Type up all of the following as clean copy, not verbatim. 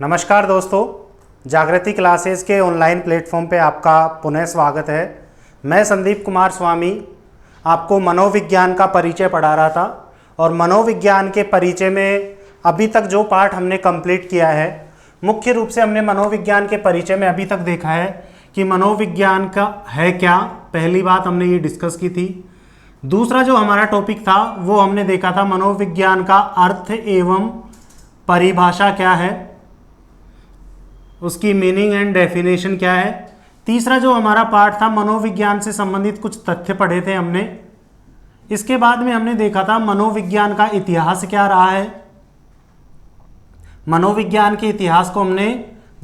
नमस्कार दोस्तों, जागृति क्लासेस के ऑनलाइन प्लेटफॉर्म पे आपका पुनः स्वागत है। मैं संदीप कुमार स्वामी आपको मनोविज्ञान का परिचय पढ़ा रहा था और मनोविज्ञान के परिचय में अभी तक जो पाठ हमने कंप्लीट किया है, मुख्य रूप से हमने मनोविज्ञान के परिचय में अभी तक देखा है कि मनोविज्ञान का है क्या। पहली बात हमने ये डिस्कस की थी। दूसरा जो हमारा टॉपिक था वो हमने देखा था मनोविज्ञान का अर्थ एवं परिभाषा क्या है, उसकी मीनिंग एंड डेफिनेशन क्या है। तीसरा जो हमारा पार्ट था मनोविज्ञान से संबंधित कुछ तथ्य पढ़े थे हमने। इसके बाद में हमने देखा था मनोविज्ञान का इतिहास क्या रहा है। मनोविज्ञान के इतिहास को हमने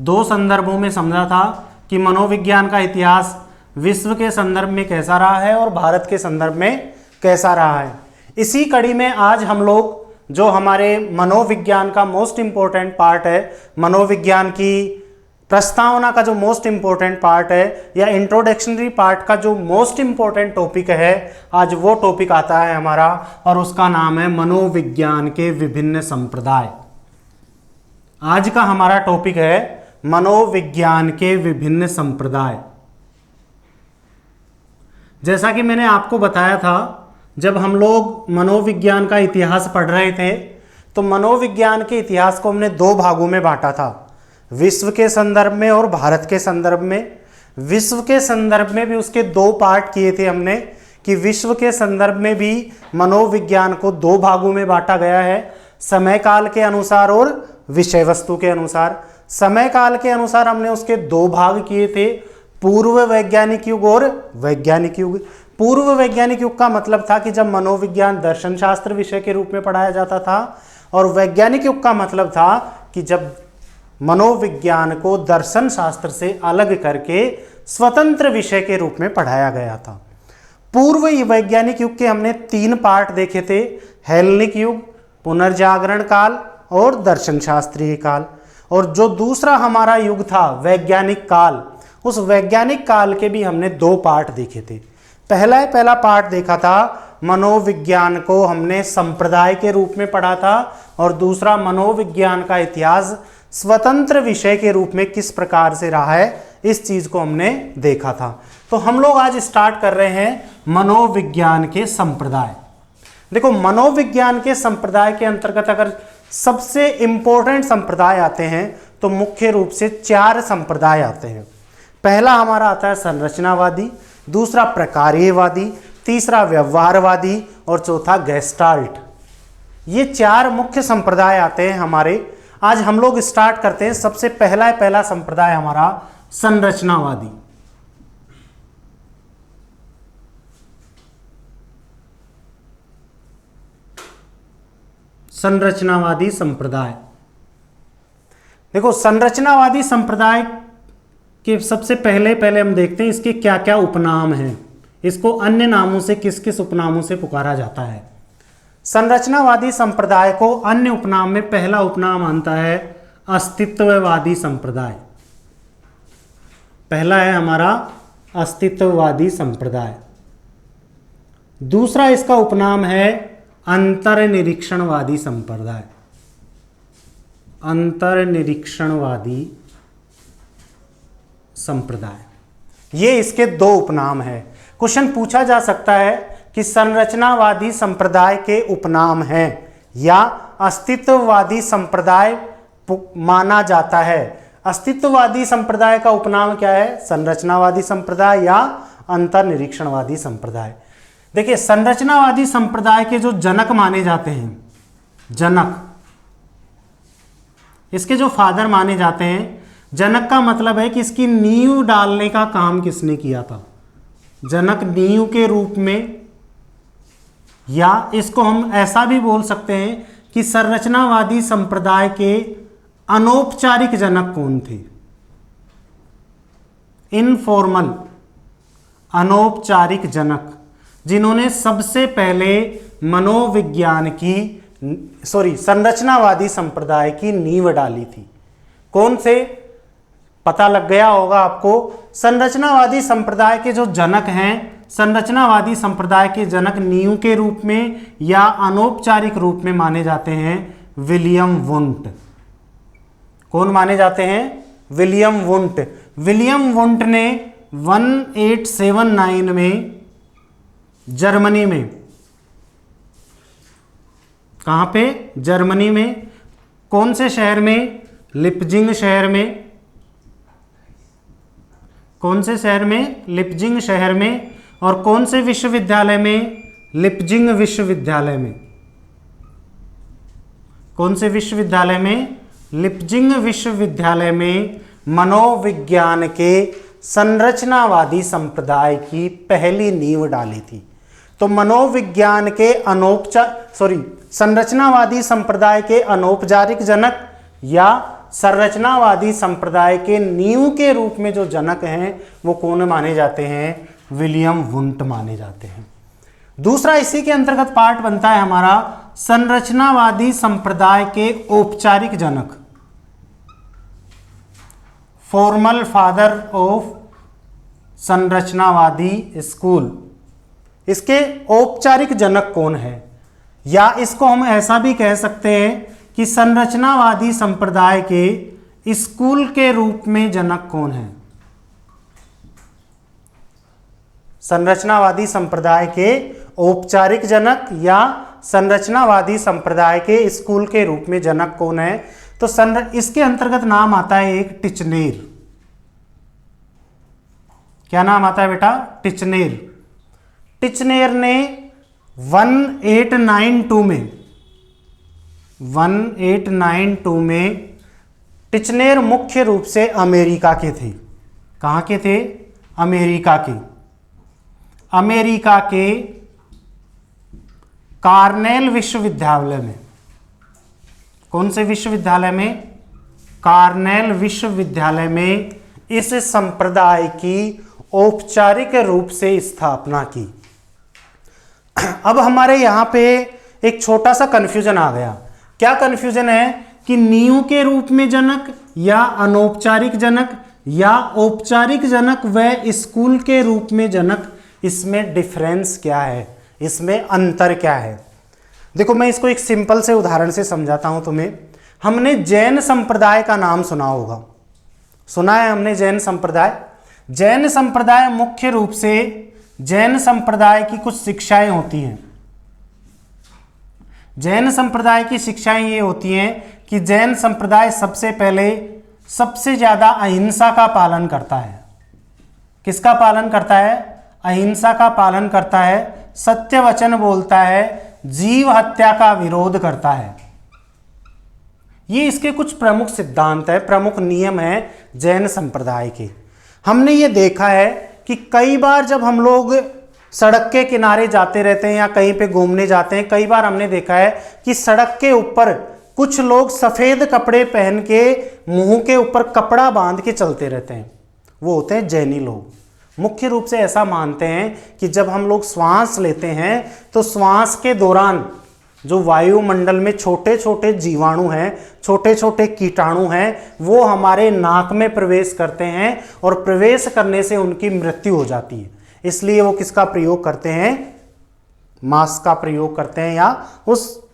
दो संदर्भों में समझा था कि मनोविज्ञान का इतिहास विश्व के संदर्भ में कैसा रहा है और भारत के संदर्भ में कैसा रहा है। इसी कड़ी में आज हम लोग जो हमारे मनोविज्ञान का मोस्ट इम्पोर्टेंट पार्ट है, मनोविज्ञान की प्रस्तावना का जो मोस्ट इम्पोर्टेंट पार्ट है या इंट्रोडक्शनरी पार्ट का जो मोस्ट इम्पोर्टेंट टॉपिक है, आज वो टॉपिक आता है हमारा और उसका नाम है मनोविज्ञान के विभिन्न संप्रदाय। आज का हमारा टॉपिक है मनोविज्ञान के विभिन्न संप्रदाय। जैसा कि मैंने आपको बताया था, जब हम लोग मनोविज्ञान का इतिहास पढ़ रहे थे तो मनोविज्ञान के इतिहास को हमने दो भागों में बांटा था, विश्व के संदर्भ में और भारत के संदर्भ में। विश्व के संदर्भ में भी उसके दो पार्ट किए थे हमने कि विश्व के संदर्भ में भी मनोविज्ञान को दो भागों में बांटा गया है, समय काल के अनुसार और विषय वस्तु के अनुसार। समय काल के अनुसार हमने उसके दो भाग किए थे, पूर्व वैज्ञानिक युग और वैज्ञानिक युग। पूर्व वैज्ञानिक युग का मतलब था कि जब मनोविज्ञान दर्शन शास्त्र विषय के रूप में पढ़ाया जाता था, और वैज्ञानिक युग का मतलब था कि जब मनोविज्ञान को दर्शन शास्त्र से अलग करके स्वतंत्र विषय के रूप में पढ़ाया गया था। पूर्व वैज्ञानिक युग के हमने तीन पार्ट देखे थे, हेलेनिक युग, पुनर्जागरण काल और दर्शन शास्त्रीय काल। और जो दूसरा हमारा युग था वैज्ञानिक काल, उस वैज्ञानिक काल के भी हमने दो पार्ट देखे थे। पहला पार्ट देखा था मनोविज्ञान को हमने संप्रदाय के रूप में पढ़ा था, और दूसरा मनोविज्ञान का इतिहास स्वतंत्र विषय के रूप में किस प्रकार से रहा है, इस चीज को हमने देखा था। तो हम लोग आज स्टार्ट कर रहे हैं मनोविज्ञान के संप्रदाय। देखो, मनोविज्ञान के संप्रदाय के अंतर्गत अगर सबसे इंपॉर्टेंट संप्रदाय आते हैं तो मुख्य रूप से चार संप्रदाय आते हैं। पहला हमारा आता है संरचनावादी, दूसरा प्रकार्यवादी, तीसरा व्यवहारवादी और चौथा गेस्टाल्ट। ये चार मुख्य संप्रदाय आते हैं हमारे। आज हम लोग स्टार्ट करते हैं। सबसे पहला संप्रदाय हमारा संरचनावादी। संरचनावादी संप्रदाय। देखो, संरचनावादी संप्रदाय कि सबसे पहले हम देखते हैं इसके क्या क्या उपनाम हैं, इसको अन्य नामों से किस किस उपनामों से पुकारा जाता है। संरचनावादी संप्रदाय को अन्य उपनाम में पहला उपनाम आता है अस्तित्ववादी संप्रदाय। पहला है हमारा अस्तित्ववादी संप्रदाय। दूसरा इसका उपनाम है अंतर्निरीक्षणवादी संप्रदाय। अंतर्निरीक्षणवादी संप्रदाय, ये इसके दो उपनाम है। क्वेश्चन पूछा जा सकता है कि संरचनावादी संप्रदाय के उपनाम हैं या अस्तित्ववादी संप्रदाय माना जाता है। अस्तित्ववादी संप्रदाय का उपनाम क्या है, संरचनावादी संप्रदाय या अंतर्निरीक्षणवादी संप्रदाय। देखिए, संरचनावादी संप्रदाय के जो जनक माने जाते हैं, जनक, इसके जो फादर माने जाते हैं, जनक का मतलब है कि इसकी नींव डालने का काम किसने किया था। जनक नींव के रूप में, या इसको हम ऐसा भी बोल सकते हैं कि संरचनावादी संप्रदाय के अनौपचारिक जनक कौन थे। इनफॉर्मल, अनौपचारिक जनक, जिन्होंने सबसे पहले मनोविज्ञान की संरचनावादी संप्रदाय की नींव डाली थी। कौन से, पता लग गया होगा आपको। संरचनावादी संप्रदाय के जो जनक हैं, संरचनावादी संप्रदाय के जनक नींव के रूप में या अनौपचारिक रूप में माने जाते हैं विलियम वुंट। कौन माने जाते हैं? William Wundt. विलियम वुंट ने 1879 में जर्मनी में, कहां पे? जर्मनी में। कौन से शहर में? लिप्जिंग शहर में। कौन से शहर में? लिप्जिंग शहर में। और कौन से विश्वविद्यालय में? लिप्जिंग विश्वविद्यालय में। कौन से विश्वविद्यालय में? लिप्जिंग विश्वविद्यालय में मनोविज्ञान के संरचनावादी संप्रदाय की पहली नींव डाली थी। तो मनोविज्ञान के संरचनावादी संप्रदाय के अनौपचारिक जनक या संरचनावादी संप्रदाय के नींव के रूप में जो जनक हैं वो कौन माने जाते हैं? विलियम वुंट माने जाते हैं। दूसरा इसी के अंतर्गत पार्ट बनता है हमारा संरचनावादी संप्रदाय के औपचारिक जनक, फॉर्मल फादर ऑफ संरचनावादी स्कूल। इसके औपचारिक जनक कौन है? या इसको हम ऐसा भी कह सकते हैं कि संरचनावादी संप्रदाय के स्कूल के रूप में जनक कौन है? संरचनावादी संप्रदाय के औपचारिक जनक या संरचनावादी संप्रदाय के स्कूल के रूप में जनक कौन है? तो इसके अंतर्गत नाम आता है एक टिचनेर। क्या नाम आता है बेटा? टिचनेर। टिचनेर ने 1892 में टिचनेर मुख्य रूप से अमेरिका के थे। कहाँ के थे? अमेरिका के। अमेरिका के कार्नेल विश्वविद्यालय में। कौन से विश्वविद्यालय में? कार्नेल विश्वविद्यालय में इस संप्रदाय की औपचारिक रूप से स्थापना की। अब हमारे यहां पे एक छोटा सा कंफ्यूजन आ गया। क्या कंफ्यूजन है कि नींव के रूप में जनक या अनौपचारिक जनक या औपचारिक जनक व स्कूल के रूप में जनक, इसमें डिफरेंस क्या है? इसमें अंतर क्या है? देखो मैं इसको एक सिंपल से उदाहरण से समझाता हूं तुम्हें। हमने जैन संप्रदाय का नाम सुना होगा, सुना है हमने जैन संप्रदाय। जैन संप्रदाय मुख्य रूप से जैन संप्रदाय की कुछ शिक्षाएं होती हैं। जैन संप्रदाय की शिक्षाएं ये होती हैं कि जैन संप्रदाय सबसे पहले सबसे ज्यादा अहिंसा का पालन करता है। किसका पालन करता है? अहिंसा का पालन करता है, सत्य वचन बोलता है, जीव हत्या का विरोध करता है। ये इसके कुछ प्रमुख सिद्धांत है, प्रमुख नियम है जैन संप्रदाय के। हमने ये देखा है कि कई बार जब हम लोग सड़क के किनारे जाते रहते हैं या कहीं पे घूमने जाते हैं, कई बार हमने देखा है कि सड़क के ऊपर कुछ लोग सफ़ेद कपड़े पहन के मुंह के ऊपर कपड़ा बांध के चलते रहते हैं। वो होते हैं जैनी लोग। मुख्य रूप से ऐसा मानते हैं कि जब हम लोग श्वास लेते हैं तो श्वास के दौरान जो वायुमंडल में छोटे छोटे जीवाणु हैं, छोटे छोटे कीटाणु हैं, वो हमारे नाक में प्रवेश करते हैं और प्रवेश करने से उनकी मृत्यु हो जाती है। इसलिए वो किसका प्रयोग करते हैं? मास्क का प्रयोग करते हैं या उस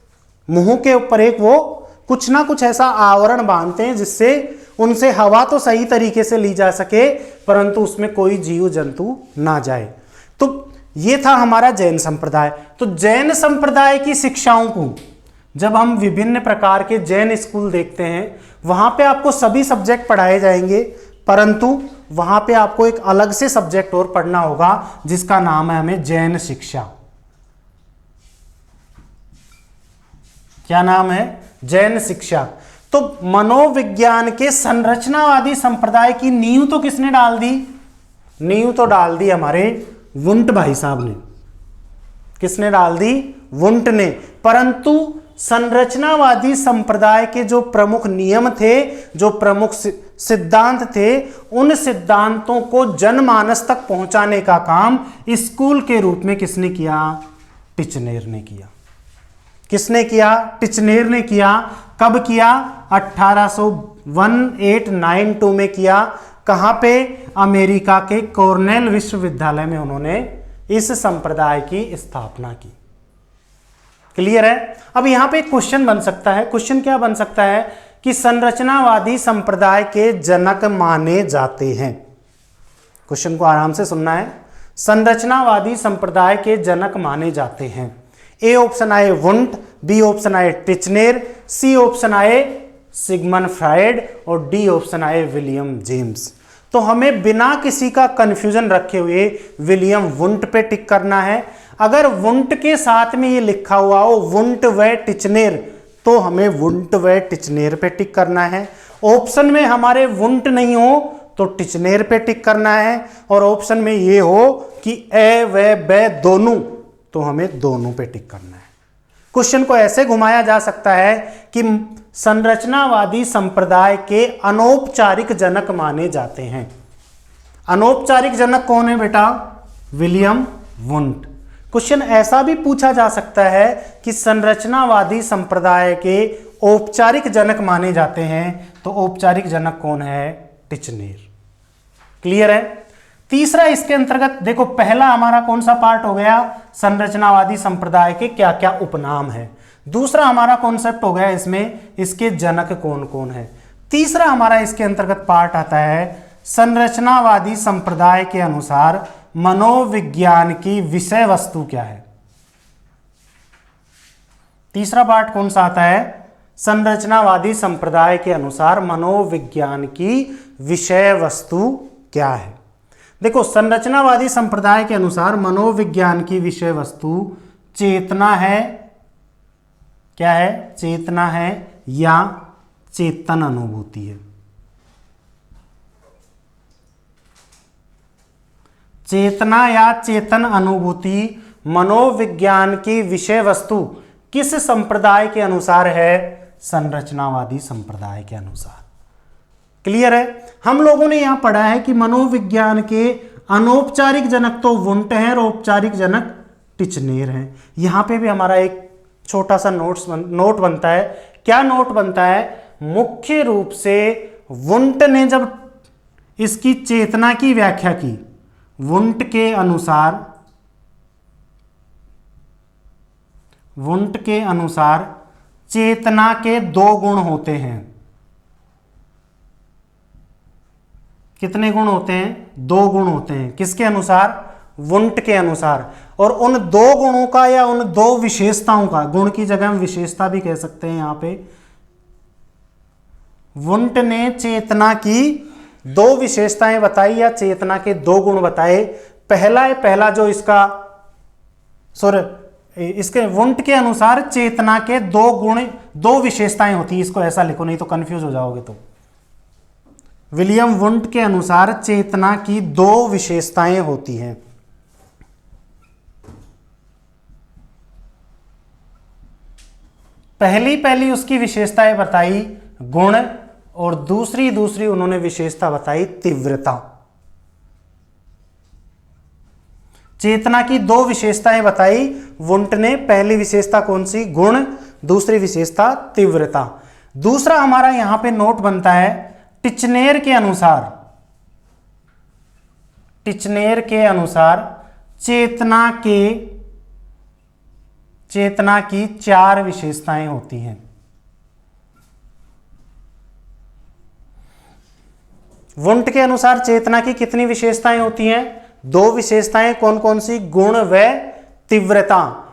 मुंह के ऊपर एक वो कुछ ना कुछ ऐसा आवरण बांधते हैं जिससे उनसे हवा तो सही तरीके से ली जा सके परंतु उसमें कोई जीव जंतु ना जाए। तो ये था हमारा जैन संप्रदाय। तो जैन संप्रदाय की शिक्षाओं को जब हम विभिन्न प्रकार के जैन स्कूल देखते हैं वहां पे आपको सभी सब्जेक्ट पढ़ाए जाएंगे, परंतु वहां पे आपको एक अलग से सब्जेक्ट और पढ़ना होगा जिसका नाम है हमें जैन शिक्षा। क्या नाम है? जैन शिक्षा। तो मनोविज्ञान के संरचनावादी संप्रदाय की नींव तो किसने डाल दी? नींव तो डाल दी हमारे वुंट भाई साहब ने। किसने डाल दी? वुंट ने। परंतु संरचनावादी संप्रदाय के जो प्रमुख नियम थे, जो प्रमुख सिद्धांत थे, उन सिद्धांतों को जनमानस तक पहुंचाने का काम स्कूल के रूप में किसने किया? टिचनेर ने किया। किसने किया? टिचनेर ने किया। कब किया? 1892 में किया। कहां पे? अमेरिका के कॉर्नेल विश्वविद्यालय में उन्होंने इस संप्रदाय की स्थापना की। क्लियर है? अब यहां पे एक क्वेश्चन बन सकता है। क्वेश्चन क्या बन सकता है कि संरचनावादी संप्रदाय के जनक माने जाते हैं? क्वेश्चन को आराम से सुनना है। संरचनावादी संप्रदाय के जनक माने जाते हैं। ए ऑप्शन आए वुंट, बी ऑप्शन आए टिचनेर, सी ऑप्शन आए सिगमंड फ्रायड और डी ऑप्शन आए विलियम जेम्स। तो हमें बिना किसी का कंफ्यूजन रखे हुए विलियम वुंट पे टिक करना है। अगर वुंट के साथ में ये लिखा हुआ हो वुंट व टिचनेर, तो हमें वुंट व टिचनेर पे टिक करना है। ऑप्शन में हमारे वुंट नहीं हो तो टिचनेर पे टिक करना है, और ऑप्शन में ये हो कि ए व ब दोनों, तो हमें दोनों पे टिक करना है। क्वेश्चन को ऐसे घुमाया जा सकता है कि संरचनावादी संप्रदाय के अनौपचारिक जनक माने जाते हैं। अनौपचारिक जनक कौन है बेटा? William Wundt. क्वेश्चन ऐसा भी पूछा जा सकता है कि संरचनावादी संप्रदाय के औपचारिक जनक माने जाते हैं, तो औपचारिक जनक कौन है? टिचनेर। क्लियर है? तीसरा इसके अंतर्गत देखो, पहला हमारा कौन सा पार्ट हो गया? संरचनावादी संप्रदाय के क्या क्या उपनाम है। दूसरा हमारा कॉन्सेप्ट हो गया इसमें इसके जनक कौन कौन है। तीसरा हमारा इसके अंतर्गत पार्ट आता है संरचनावादी संप्रदाय के अनुसार मनोविज्ञान की विषय वस्तु क्या है। तीसरा पार्ट कौन सा आता है? संरचनावादी संप्रदाय के अनुसार मनोविज्ञान की विषय वस्तु क्या है। देखो, संरचनावादी संप्रदाय के अनुसार मनोविज्ञान की विषय वस्तु चेतना है। क्या है? चेतना है या चेतन अनुभूति है। चेतना या चेतन अनुभूति मनोविज्ञान की विषय वस्तु किस संप्रदाय के अनुसार है? संरचनावादी संप्रदाय के अनुसार। क्लियर है? हम लोगों ने यहां पढ़ा है कि मनोविज्ञान के अनौपचारिक जनक तो वुंट हैं और औपचारिक जनक टिचनेर हैं। यहां पे भी हमारा एक छोटा सा नोट बनता है। क्या नोट बनता है? मुख्य रूप से वुंट ने जब इसकी चेतना की व्याख्या की, वुंट के अनुसार चेतना के दो गुण होते हैं। कितने गुण होते हैं? दो गुण होते हैं। किसके अनुसार? वुंट के अनुसार। और उन दो गुणों का या उन दो विशेषताओं का, गुण की जगह हम विशेषता भी कह सकते हैं यहां पे, वुंट ने चेतना की दो विशेषताएं बताई या चेतना के दो गुण बताए। पहला जो इसका इसके वुंट के अनुसार चेतना के दो गुण, दो विशेषताएं होती है। इसको ऐसा लिखो, नहीं तो कंफ्यूज हो जाओगे। तो विलियम वुंट के अनुसार चेतना की दो विशेषताएं होती हैं। पहली उसकी विशेषताएं बताई गुण, और दूसरी उन्होंने विशेषता बताई तीव्रता। चेतना की दो विशेषताएं बताई वुंट ने। पहली विशेषता कौन सी? गुण। दूसरी विशेषता तीव्रता। दूसरा हमारा यहां पे नोट बनता है टिचनेर के अनुसार चेतना की चार विशेषताएं होती हैं। वुंट के अनुसार चेतना की कितनी विशेषताएं होती हैं? दो विशेषताएं। कौन कौन सी? गुण व तीव्रता।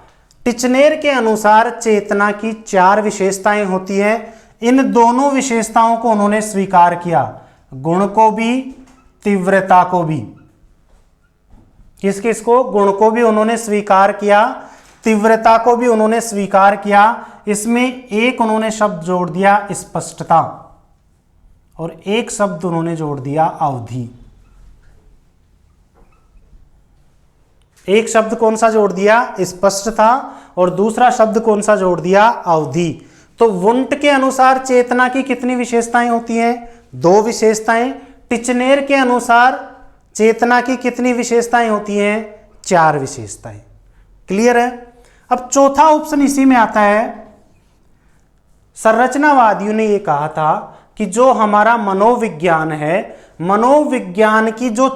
टिचनेर के अनुसार चेतना की चार विशेषताएं होती हैं। इन दोनों विशेषताओं को उन्होंने स्वीकार किया, गुण को भी तीव्रता को भी। किस को? गुण को भी उन्होंने स्वीकार किया, तीव्रता को भी उन्होंने स्वीकार किया। इसमें एक उन्होंने शब्द जोड़ दिया स्पष्टता, और एक शब्द उन्होंने जोड़ दिया अवधि। एक शब्द कौन सा जोड़ दिया? स्पष्टता, और दूसरा शब्द कौन सा जोड़ दिया? अवधि। तो वुंट के अनुसार चेतना की कितनी विशेषताएं होती हैं? दो विशेषताएं। टिचनेर के अनुसार चेतना की कितनी विशेषताएं होती हैं? चार विशेषताएं। क्लियर है? अब चौथा ऑप्शन इसी में आता है। संरचनावादियों ने यह कहा था कि जो हमारा मनोविज्ञान है, मनोविज्ञान की जो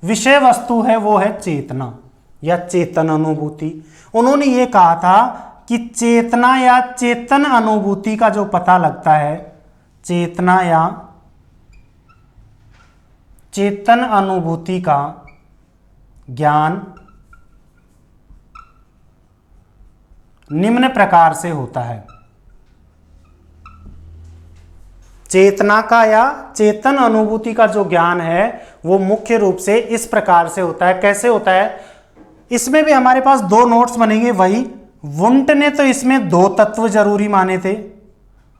विषय वस्तु है वो है चेतना या चेतन अनुभूति। उन्होंने ये कहा था कि चेतना या चेतन अनुभूति का जो पता लगता है चेतना या चेतन अनुभूति का ज्ञान निम्न प्रकार से होता है। चेतना का या चेतन अनुभूति का जो ज्ञान है वो मुख्य रूप से इस प्रकार से होता है। कैसे होता है? इसमें भी हमारे पास दो नोट्स बनेंगे। वही वुंट ने तो इसमें दो तत्व जरूरी माने थे।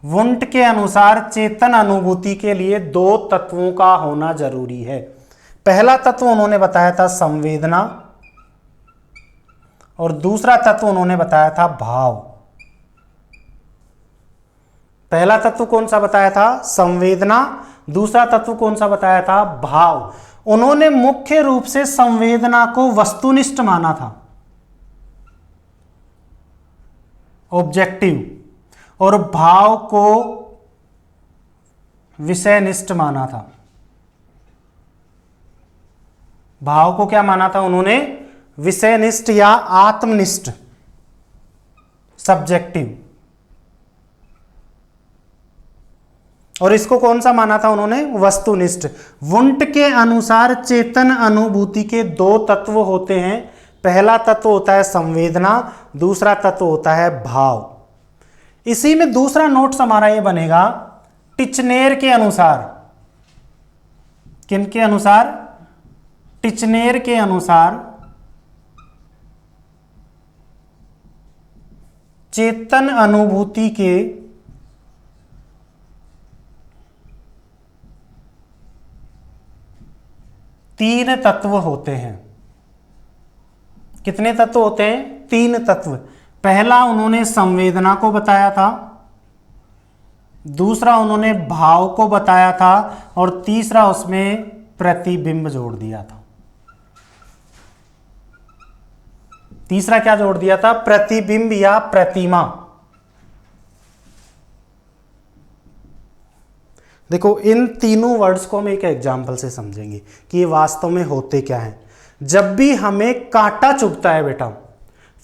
वुंट के अनुसार चेतन अनुभूति के लिए दो तत्वों का होना जरूरी है। पहला तत्व उन्होंने बताया था संवेदना और दूसरा तत्व उन्होंने बताया था भाव। पहला तत्व कौन सा बताया था? संवेदना। दूसरा तत्व कौन सा बताया था? भाव। उन्होंने मुख्य रूप से संवेदना को वस्तुनिष्ठ माना था, ऑब्जेक्टिव, और भाव को विषयनिष्ठ माना था। भाव को क्या माना था उन्होंने? विषयनिष्ठ या आत्मनिष्ठ, सब्जेक्टिव। और इसको कौन सा माना था उन्होंने? वस्तुनिष्ठ। वुंट के अनुसार चेतन अनुभूति के दो तत्व होते हैं। पहला तत्व होता है संवेदना, दूसरा तत्व होता है भाव। इसी में दूसरा नोट्स हमारा ये बनेगा, टिचनेर के अनुसार। किनके अनुसार? टिचनेर के अनुसार चेतन अनुभूति के तीन तत्व होते हैं। कितने तत्व होते हैं? तीन तत्व। पहला उन्होंने संवेदना को बताया था, दूसरा उन्होंने भाव को बताया था और तीसरा उसमें प्रतिबिंब जोड़ दिया था। तीसरा क्या जोड़ दिया था? प्रतिबिंब या प्रतिमा। देखो, इन तीनों वर्ड्स को हम एक एग्जाम्पल से समझेंगे कि ये वास्तव में होते क्या हैं। जब भी हमें कांटा चुभता है बेटा,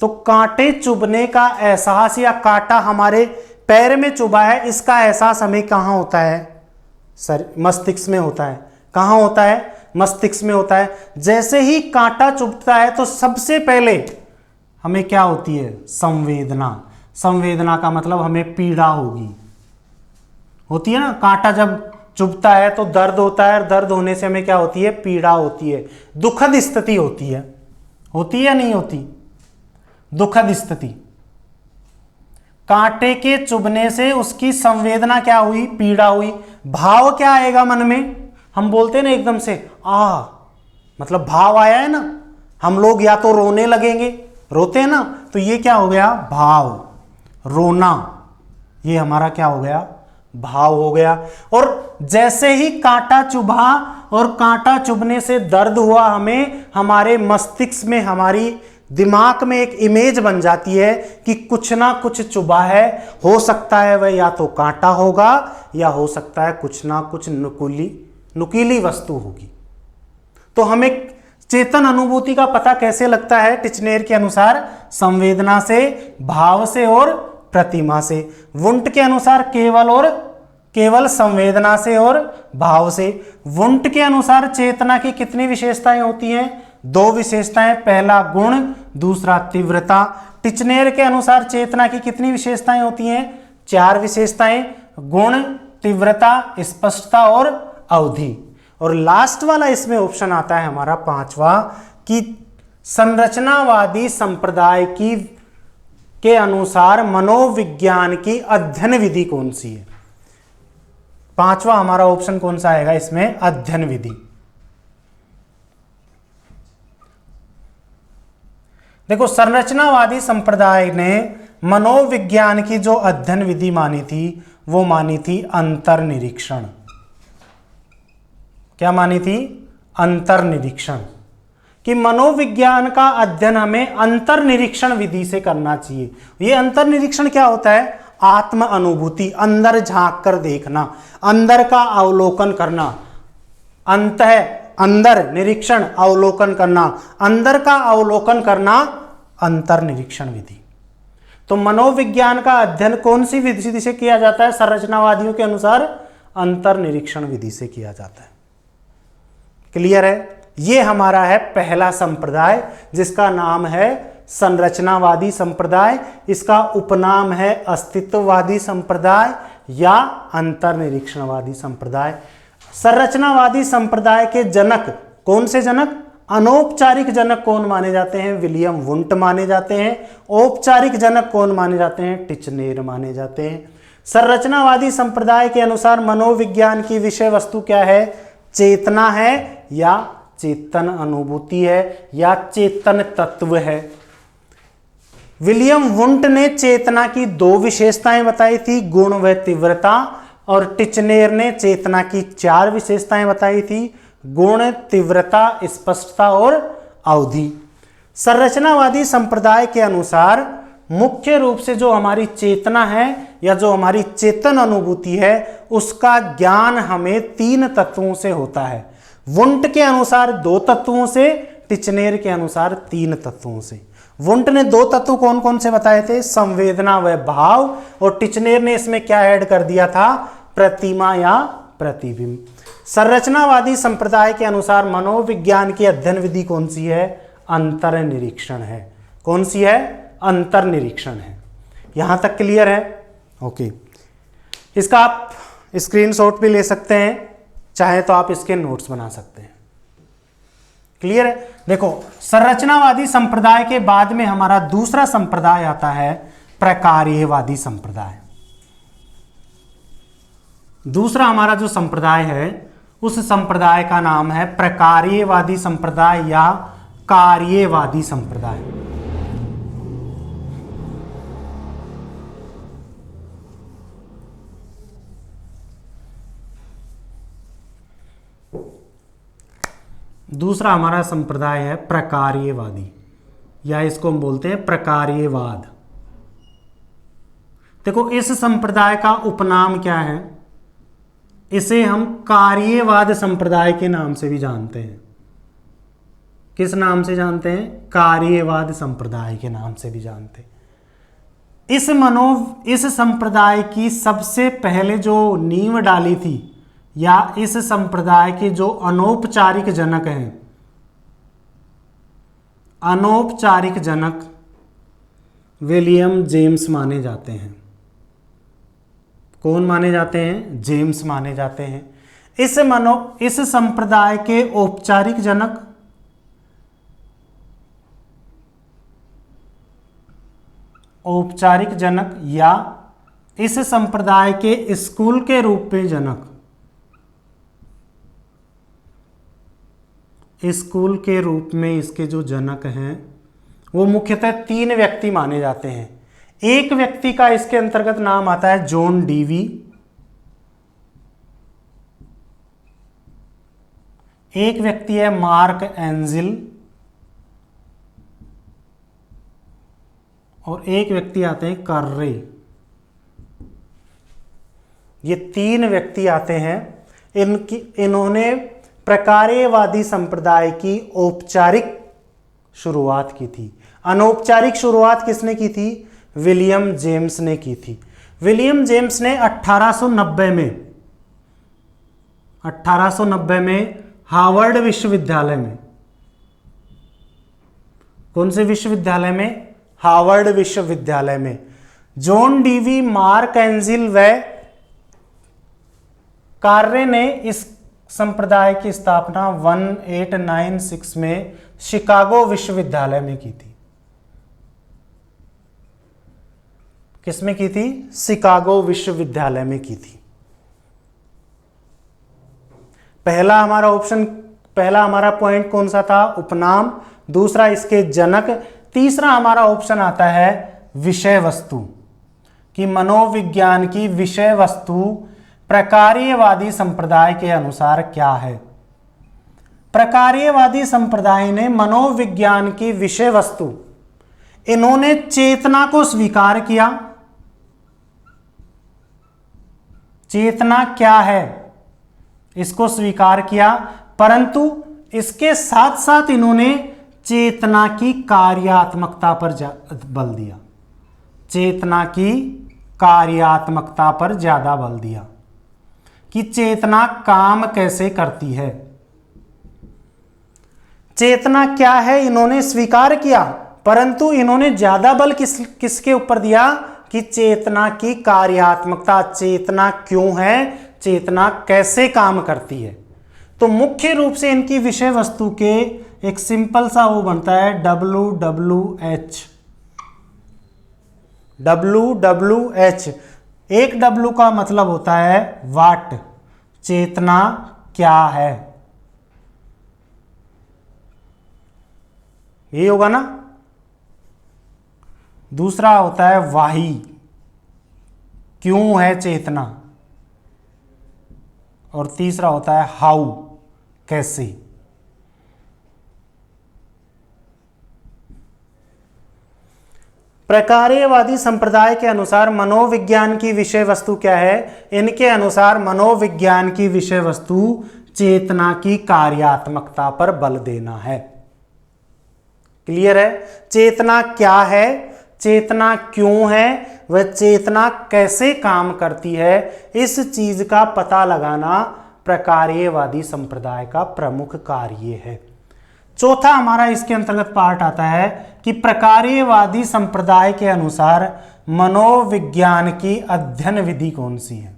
तो कांटे चुभने का एहसास या कांटा हमारे पैर में चुभा है, इसका एहसास हमें कहाँ होता है? मस्तिष्क में होता है। कहाँ होता है? मस्तिष्क में होता है। जैसे ही कांटा चुभता है तो सबसे पहले हमें क्या होती है? संवेदना। संवेदना का मतलब हमें पीड़ा होती है ना। कांटा जब चुभता है तो दर्द होता है, और दर्द होने से हमें क्या होती है? पीड़ा होती है, दुखद स्थिति होती है। होती है या नहीं होती? दुखद स्थिति। कांटे के चुभने से उसकी संवेदना क्या हुई? पीड़ा हुई। भाव क्या आएगा मन में? हम बोलते हैं ना एकदम से मतलब भाव आया है ना। हम लोग या तो रोने लगेंगे, रोते हैं ना, तो ये क्या हो गया? भाव। रोना, ये हमारा क्या हो गया? भाव हो गया। और जैसे ही कांटा चुभा और कांटा चुभने से दर्द हुआ, हमें हमारे मस्तिष्क में, हमारी दिमाग में एक इमेज बन जाती है कि कुछ ना कुछ चुभा है। हो सकता है वह या तो कांटा होगा या हो सकता है कुछ ना कुछ नुकीली वस्तु होगी। तो हमें चेतन अनुभूति का पता कैसे लगता है? टिचनेर के अनुसार संवेदना से, भाव से और प्रतिमा से। वुंट के अनुसार केवल संवेदना से और भाव से। वुंट के अनुसार चेतना की कितनी विशेषताएं होती हैं? दो विशेषताएं। पहला गुण, दूसरा तीव्रता। टिचनेर के अनुसार चेतना की कितनी विशेषताएं होती हैं? चार विशेषताएं। गुण, तीव्रता, स्पष्टता और अवधि। और लास्ट वाला इसमें ऑप्शन आता है हमारा पांचवा, कि संरचनावादी संप्रदाय के अनुसार मनोविज्ञान की अध्ययन विधि कौन सी है? पांचवा हमारा ऑप्शन कौन सा आएगा इसमें? अध्ययन विधि। देखो, संरचनावादी संप्रदाय ने मनोविज्ञान की जो अध्ययन विधि मानी थी, वो मानी थी अंतर्निरीक्षण। क्या मानी थी? अंतर्निरीक्षण। कि मनोविज्ञान का अध्ययन हमें अंतर्निरीक्षण विधि से करना चाहिए। ये अंतर्निरीक्षण क्या होता है? आत्म अनुभूति, अंदर झांक कर देखना, अंदर का अवलोकन करना। अंदर निरीक्षण, अवलोकन करना, अंदर का अवलोकन करना, अंतर्निरीक्षण विधि। तो मनोविज्ञान का अध्ययन कौन सी विधि से किया जाता है संरचनावादियों के अनुसार? अंतर्निरीक्षण विधि से किया जाता है। क्लियर है? ये हमारा है पहला संप्रदाय जिसका नाम है संरचनावादी संप्रदाय। इसका उपनाम है अस्तित्ववादी संप्रदाय या अंतर्निरीक्षणवादी संप्रदाय। संरचनावादी संप्रदाय के जनक कौन से जनक? अनौपचारिक जनक कौन माने जाते हैं? विलियम वुंट माने जाते हैं। औपचारिक जनक कौन माने जाते हैं? टिचनेर माने जाते हैं। संरचनावादी संप्रदाय के अनुसार मनोविज्ञान की विषय वस्तु क्या है? चेतना है या चेतन अनुभूति है या चेतन तत्व है। विलियम वुंट ने चेतना की दो विशेषताएं बताई थी, गुण व तीव्रता, और टिचनेर ने चेतना की चार विशेषताएं बताई थी, गुण, तीव्रता, स्पष्टता और अवधि। संरचनावादी संप्रदाय के अनुसार मुख्य रूप से जो हमारी चेतना है या जो हमारी चेतन अनुभूति है उसका ज्ञान हमें तीन तत्वों से होता है। वुंट के अनुसार दो तत्वों से, टिचनेर के अनुसार तीन तत्वों से। वुंट ने दो तत्व कौन कौन से बताए थे? संवेदना व भाव, और टिचनेर ने इसमें क्या ऐड कर दिया था? प्रतिमा या प्रतिबिंब। संरचनावादी संप्रदाय के अनुसार मनोविज्ञान की अध्ययन विधि कौन सी है? अंतर्निरीक्षण है। कौन सी है? अंतर्निरीक्षण है। यहां तक क्लियर है? ओके। इसका आप स्क्रीनशॉट भी ले सकते हैं, चाहे तो आप इसके नोट्स बना सकते हैं। क्लियर है? देखो, संरचनावादी संप्रदाय के बाद में हमारा दूसरा संप्रदाय आता है प्रकार्यवादी संप्रदाय। दूसरा हमारा जो संप्रदाय है उस संप्रदाय का नाम है प्रकार्यवादी संप्रदाय या कार्यवादी संप्रदाय। दूसरा हमारा संप्रदाय है प्रकार्यवादी या इसको हम बोलते हैं प्रकार्यवाद। देखो, इस संप्रदाय का उपनाम क्या है? इसे हम कार्यवाद संप्रदाय के नाम से भी जानते हैं। किस नाम से जानते हैं? कार्यवाद संप्रदाय के नाम से भी जानते हैं। इस संप्रदाय की सबसे पहले जो नींव डाली थी या इस संप्रदाय के जो अनौपचारिक जनक हैं, अनौपचारिक जनक विलियम जेम्स माने जाते हैं। कौन माने जाते हैं? जेम्स माने जाते हैं। इस संप्रदाय के औपचारिक जनक या इस संप्रदाय के स्कूल के रूप में जनक, स्कूल के रूप में इसके जो जनक हैं वो मुख्यतः तीन व्यक्ति माने जाते हैं। एक व्यक्ति का इसके अंतर्गत नाम आता है जॉन डीवी, एक व्यक्ति है मार्क एंजिल, और एक व्यक्ति आते हैं कर्रे। ये तीन व्यक्ति आते हैं। इन्होंने प्रकार्यवादी संप्रदाय की औपचारिक शुरुआत की थी। अनौपचारिक शुरुआत किसने की थी? विलियम जेम्स ने की थी। विलियम जेम्स ने 1890 में हार्वर्ड विश्वविद्यालय में, कौन से विश्वविद्यालय में? हार्वर्ड विश्वविद्यालय में जॉन डीवी, मार्क एंजिल व कार्रे ने इस संप्रदाय की स्थापना 1896 में शिकागो विश्वविद्यालय में की थी। किसमें की थी? शिकागो विश्वविद्यालय में की थी। पहला हमारा पॉइंट कौन सा था? उपनाम। दूसरा इसके जनक। तीसरा हमारा ऑप्शन आता है विषय वस्तु, कि मनोविज्ञान की विषय वस्तु प्रकार्यवादी संप्रदाय के अनुसार क्या है। प्रकार्यवादी संप्रदाय ने मनोविज्ञान की विषय वस्तु, इन्होंने चेतना को स्वीकार किया। चेतना क्या है इसको स्वीकार किया, परंतु इसके साथ साथ इन्होंने चेतना की कार्यात्मकता पर बल दिया। चेतना की कार्यात्मकता पर ज्यादा बल दिया। कि चेतना काम कैसे करती है। चेतना क्या है इन्होंने स्वीकार किया, परंतु इन्होंने ज्यादा बल किसके ऊपर दिया कि चेतना की कार्यात्मकता, चेतना क्यों है, चेतना कैसे काम करती है। तो मुख्य रूप से इनकी विषय वस्तु के एक सिंपल सा वो बनता है WWH। WWH, एक W का मतलब होता है वाट, चेतना क्या है, यही होगा ना। दूसरा होता है वाही, क्यों है चेतना, और तीसरा होता है हाउ, कैसे। प्रकार्यवादी संप्रदाय के अनुसार मनोविज्ञान की विषय वस्तु क्या है? इनके अनुसार मनोविज्ञान की विषय वस्तु चेतना की कार्यात्मकता पर बल देना है। क्लियर है? चेतना क्या है, चेतना क्यों है, वह चेतना कैसे काम करती है, इस चीज का पता लगाना प्रकार्यवादी संप्रदाय का प्रमुख कार्य है। चौथा हमारा इसके अंतर्गत पार्ट आता है कि प्रकार्यवादी संप्रदाय के अनुसार मनोविज्ञान की अध्ययन विधि कौन सी है।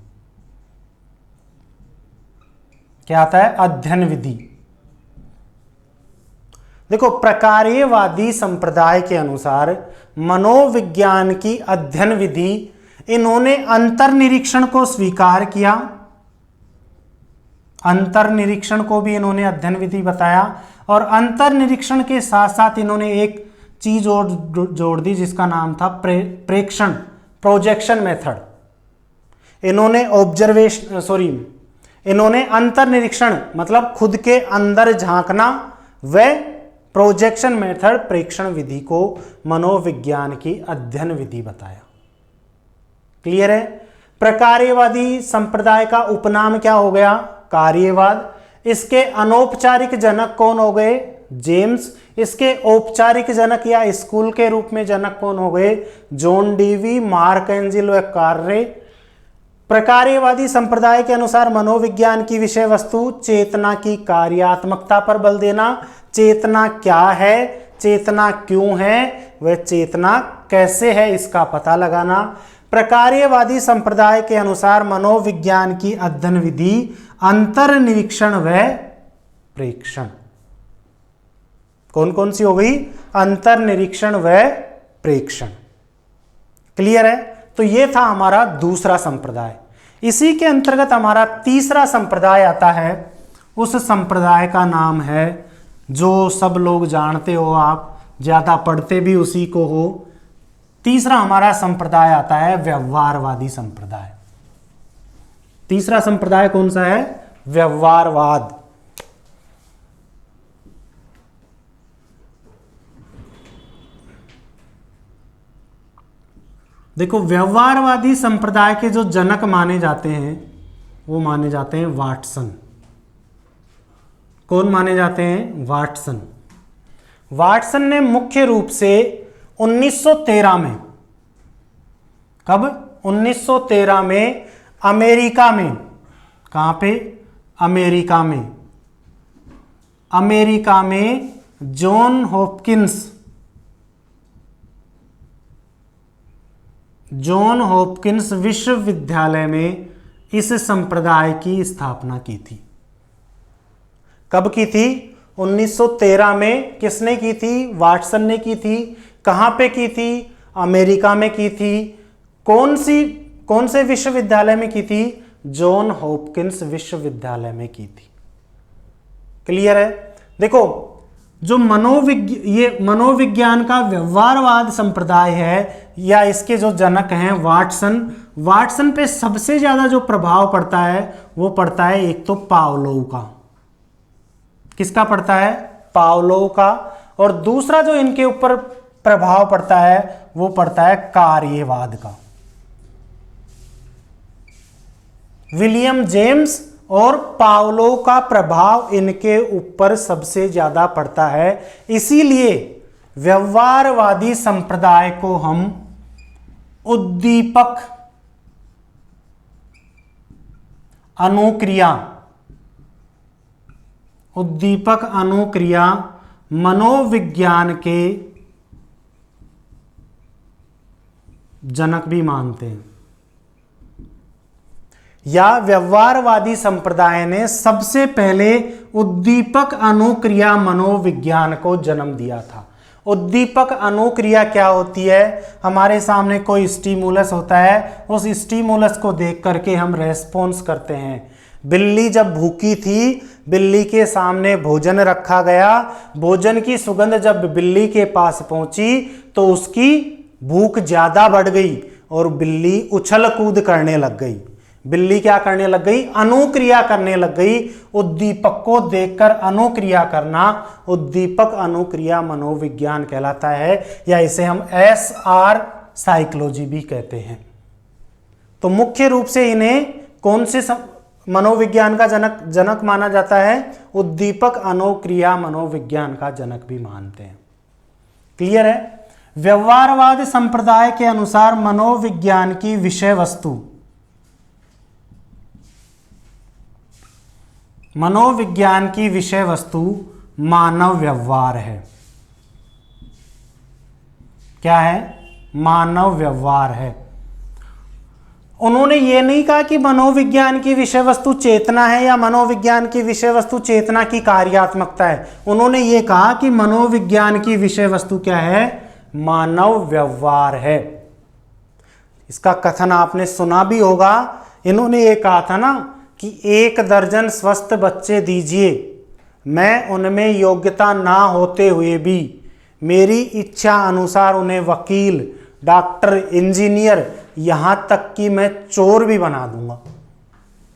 क्या आता है? अध्ययन विधि। देखो, प्रकार्यवादी संप्रदाय के अनुसार मनोविज्ञान की अध्ययन विधि, इन्होंने अंतर्निरीक्षण को स्वीकार किया, अंतर्निरीक्षण को भी इन्होंने अध्ययन विधि बताया, और अंतर्निरीक्षण के साथ साथ इन्होंने एक चीज और जोड़ दी जिसका नाम था प्रेक्षण, प्रोजेक्शन मेथड। इन्होंने अंतर्निरीक्षण मतलब खुद के अंदर झांकना व प्रोजेक्शन मेथड, प्रेक्षण विधि को मनोविज्ञान की अध्ययन विधि बताया। क्लियर है? प्रकार्यवादी संप्रदाय का उपनाम क्या हो गया? कार्यवाद। इसके अनौपचारिक जनक कौन हो गए? जेम्स। इसके औपचारिक जनक या स्कूल के रूप में जनक कौन हो गए? जॉन डीवी, मार्क एंजिल व कार्रे। प्रकार्यवादी संप्रदाय के अनुसार मनोविज्ञान की विषय वस्तु चेतना की कार्यात्मकता पर बल देना, चेतना क्या है, चेतना क्यों है, वह चेतना कैसे है, इसका पता लगाना। प्रकार्यवादी संप्रदाय के अनुसार मनोविज्ञान की अध्ययन विधि अंतर्निरीक्षण व प्रेक्षण। कौन कौन सी हो गई? अंतर्निरीक्षण व प्रेक्षण। क्लियर है? तो ये था हमारा दूसरा संप्रदाय। इसी के अंतर्गत हमारा तीसरा संप्रदाय आता है। उस संप्रदाय का नाम है, जो सब लोग जानते हो, आप ज्यादा पढ़ते भी उसी को हो। तीसरा हमारा संप्रदाय आता है व्यवहारवादी संप्रदाय। तीसरा संप्रदाय कौन सा है? व्यवहारवाद। देखो, व्यवहारवादी संप्रदाय के जो जनक माने जाते हैं वो माने जाते हैं वाटसन। कौन माने जाते हैं? वाटसन। वाटसन ने मुख्य रूप से 1913 में, कब? 1913 में अमेरिका में, कहां पे? अमेरिका में जॉन हॉपकिंस विश्वविद्यालय में इस संप्रदाय की स्थापना की थी। कब की थी? 1913 में। किसने की थी? वाटसन ने की थी। कहां पे की थी? अमेरिका में की थी। कौन से विश्वविद्यालय में की थी? जॉन हॉपकिंस विश्वविद्यालय में की थी। क्लियर है? देखो, जो मनोविज्ञान का व्यवहारवाद संप्रदाय है या इसके जो जनक हैं वाटसन पे सबसे ज्यादा जो प्रभाव पड़ता है वो पड़ता है एक तो पावलोव का। किसका पड़ता है? पावलोव का। और दूसरा जो इनके ऊपर प्रभाव पड़ता है वो पड़ता है कार्यवाद का। विलियम जेम्स और पावलोव का प्रभाव इनके ऊपर सबसे ज्यादा पड़ता है। इसीलिए व्यवहारवादी संप्रदाय को हम उद्दीपक अनुक्रिया, उद्दीपक अनुक्रिया मनोविज्ञान के जनक भी मानते हैं, या व्यवहारवादी संप्रदाय ने सबसे पहले उद्दीपक अनुक्रिया मनोविज्ञान को जन्म दिया था। उद्दीपक अनुक्रिया क्या होती है? हमारे सामने कोई स्टिमुलस होता है, उस स्टिमुलस को देख करके हम रेस्पॉन्स करते हैं। बिल्ली जब भूखी थी, बिल्ली के सामने भोजन रखा गया, भोजन की सुगंध जब बिल्ली के पास पहुंची तो उसकी भूख ज्यादा बढ़ गई और बिल्ली उछल कूद करने लग गई। बिल्ली क्या करने लग गई? अनुक्रिया करने लग गई। उद्दीपक को देखकर अनुक्रिया करना उद्दीपक अनुक्रिया मनोविज्ञान कहलाता है, या इसे हम SR साइकोलॉजी भी कहते हैं। तो मुख्य रूप से इन्हें कौन से मनोविज्ञान का जनक माना जाता है? उद्दीपक अनुक्रिया मनोविज्ञान का जनक भी मानते हैं। क्लियर है? व्यवहारवाद संप्रदाय के अनुसार मनोविज्ञान की विषय वस्तु, मनोविज्ञान की विषय वस्तु मानव व्यवहार है। क्या है? मानव व्यवहार है। उन्होंने ये नहीं कहा कि मनोविज्ञान की विषय वस्तु चेतना है या मनोविज्ञान की विषय वस्तु चेतना की कार्यात्मकता है। उन्होंने ये कहा कि मनोविज्ञान की विषय वस्तु क्या है? मानव व्यवहार है। इसका कथन आपने सुना भी होगा। इन्होंने ये कहा था ना कि 1 दर्जन स्वस्थ बच्चे दीजिए, मैं उनमें योग्यता ना होते हुए भी मेरी इच्छा अनुसार उन्हें वकील, डॉक्टर, इंजीनियर, यहां तक कि मैं चोर भी बना दूंगा।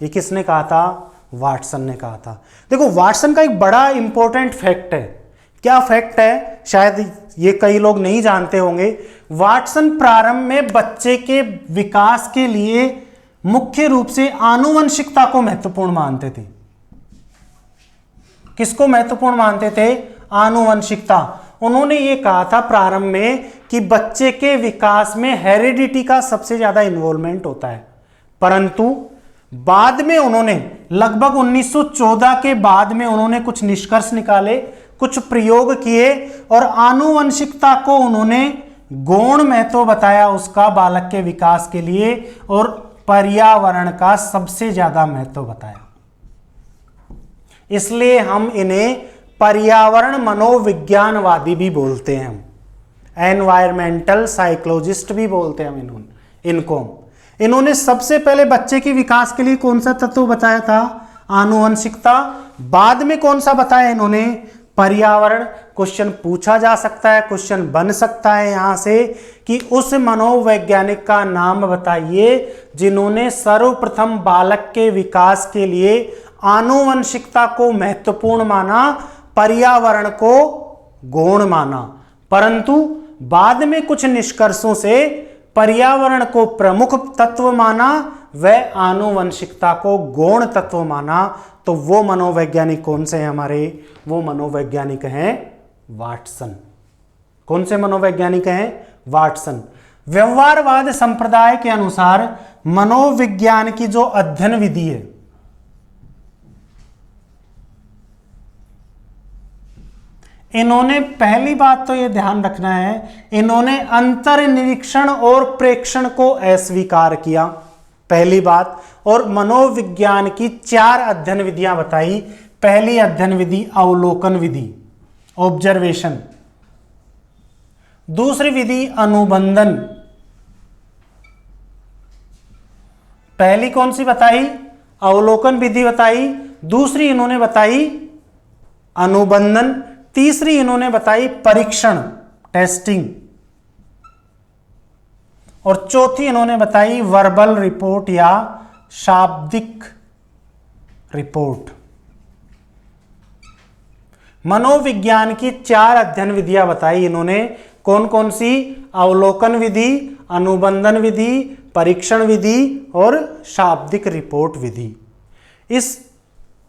ये किसने कहा था? वाटसन ने कहा था। देखो, वाटसन का एक बड़ा इंपॉर्टेंट फैक्ट है। क्या फैक्ट है? शायद ये कई लोग नहीं जानते होंगे। वाटसन प्रारंभ में बच्चे के विकास के लिए मुख्य रूप से आनुवंशिकता को महत्वपूर्ण मानते थे। किसको महत्वपूर्ण मानते थे? आनुवंशिकता। उन्होंने ये कहा था प्रारंभ में कि बच्चे के विकास में हेरिडिटी का सबसे ज्यादा इन्वॉल्वमेंट होता है, परंतु बाद में उन्होंने लगभग 1914 के बाद में उन्होंने कुछ निष्कर्ष निकाले, कुछ प्रयोग किए और आनुवंशिकता को उन्होंने गौण महत्व बताया उसका बालक के विकास के लिए, और पर्यावरण का सबसे ज्यादा महत्व बताया। इसलिए हम इन्हें पर्यावरण मनोविज्ञानवादी भी बोलते हैं, हम एनवायरमेंटल साइकोलॉजिस्ट भी बोलते हैं हम इनको। इन्होंने सबसे पहले बच्चे के विकास के लिए कौन सा तत्व बताया था? आनुवंशिकता। बाद में कौन सा बताया इन्होंने? पर्यावरण। क्वेश्चन पूछा जा सकता है, क्वेश्चन बन सकता है यहां से कि उस मनोवैज्ञानिक का नाम बताइए जिन्होंने सर्वप्रथम बालक के विकास के लिए आनुवंशिकता को महत्वपूर्ण माना, पर्यावरण को गौण माना, परंतु बाद में कुछ निष्कर्षों से पर्यावरण को प्रमुख तत्व माना, वह आनुवंशिकता को गौण तत्व माना। तो वो मनोवैज्ञानिक कौन से हैं हमारे? वो मनोवैज्ञानिक हैं वाटसन। कौन से मनोवैज्ञानिक हैं? वाटसन। व्यवहारवाद संप्रदाय के अनुसार मनोविज्ञान की जो अध्ययन विधि है, इन्होंने पहली बात तो यह ध्यान रखना है, इन्होंने अंतर्निरीक्षण और प्रेक्षण को अस्वीकार किया, पहली बात। और मनोविज्ञान की 4 अध्ययन विधियां बताई। पहली अध्ययन विधि अवलोकन विधि, ऑब्जर्वेशन। दूसरी विधि अनुबंधन। पहली कौन सी बताई? अवलोकन विधि बताई। दूसरी इन्होंने बताई अनुबंधन। तीसरी इन्होंने बताई परीक्षण, टेस्टिंग। और चौथी इन्होंने बताई वर्बल रिपोर्ट या शाब्दिक रिपोर्ट। मनोविज्ञान की 4 अध्ययन विधियां बताई इन्होंने। कौन कौन सी? अवलोकन विधि, अनुबंधन विधि, परीक्षण विधि और शाब्दिक रिपोर्ट विधि। इस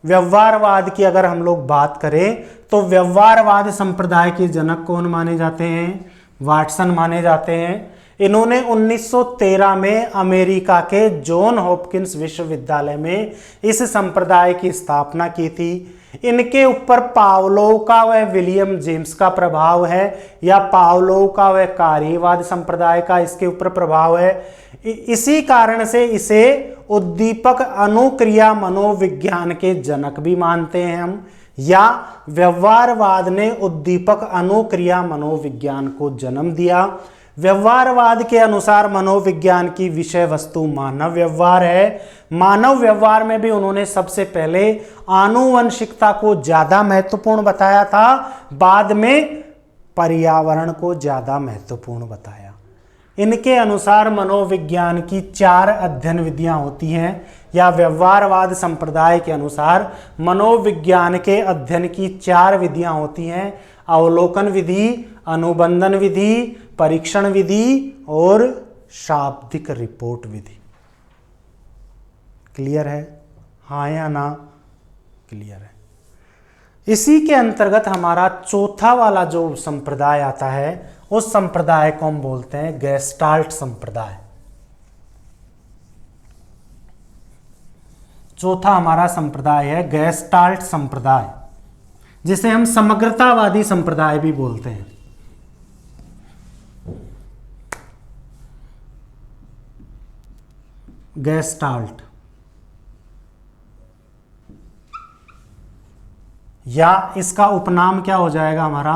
व्यवहारवाद की अगर हम लोग बात करें तो व्यवहारवाद संप्रदाय के जनक कौन माने जाते हैं? वाटसन माने जाते हैं। इन्होंने 1913 में अमेरिका के जॉन हॉपकिंस विश्वविद्यालय में इस संप्रदाय की स्थापना की थी। इनके ऊपर पावलोव का व विलियम जेम्स का प्रभाव है, या पावलोव का व कार्यवाद संप्रदाय का इसके ऊपर प्रभाव है। इसी कारण से इसे उद्दीपक अनुक्रिया मनोविज्ञान के जनक भी मानते हैं हम, या व्यवहारवाद ने उद्दीपक अनुक्रिया मनोविज्ञान को जन्म दिया। व्यवहारवाद के अनुसार मनोविज्ञान की विषय वस्तु मानव व्यवहार है। मानव व्यवहार में भी उन्होंने सबसे पहले आनुवंशिकता को ज्यादा महत्वपूर्ण बताया था, बाद में पर्यावरण को ज्यादा महत्वपूर्ण बताया। इनके अनुसार मनोविज्ञान की 4 अध्ययन विधियां होती हैं, या व्यवहारवाद संप्रदाय के अनुसार मनोविज्ञान के अध्ययन की 4 विधियां होती हैं: अवलोकन विधि, अनुबंधन विधि, परीक्षण विधि और शाब्दिक रिपोर्ट विधि। क्लियर है? हाँ या ना? क्लियर है। इसी के अंतर्गत हमारा चौथा वाला जो संप्रदाय आता है, उस संप्रदाय को हम बोलते हैं गेस्टाल्ट संप्रदाय। चौथा हमारा संप्रदाय है गेस्टाल्ट संप्रदाय, जिसे हम समग्रतावादी संप्रदाय भी बोलते हैं। गेस्टाल्ट, या इसका उपनाम क्या हो जाएगा? हमारा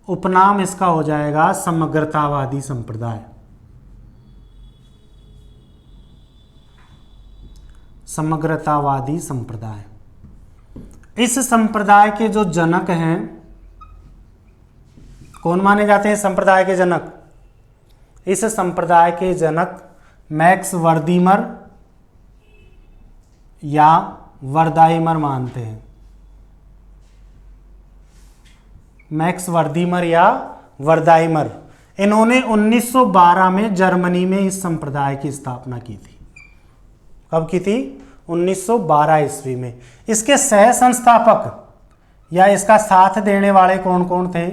उपनाम इसका हो जाएगा समग्रतावादी संप्रदाय। समग्रतावादी संप्रदाय। इस संप्रदाय के जो जनक हैं, कौन माने जाते हैं संप्रदाय के जनक? इस संप्रदाय के जनक मैक्स वर्दीमर या वर्दाइमर मानते हैं। मैक्स वर्दीमर या वर्दाइमर, इन्होंने 1912 में जर्मनी में इस संप्रदाय की स्थापना की थी। कब की थी? 1912 ईस्वी में। इसके सह संस्थापक या इसका साथ देने वाले कौन कौन थे?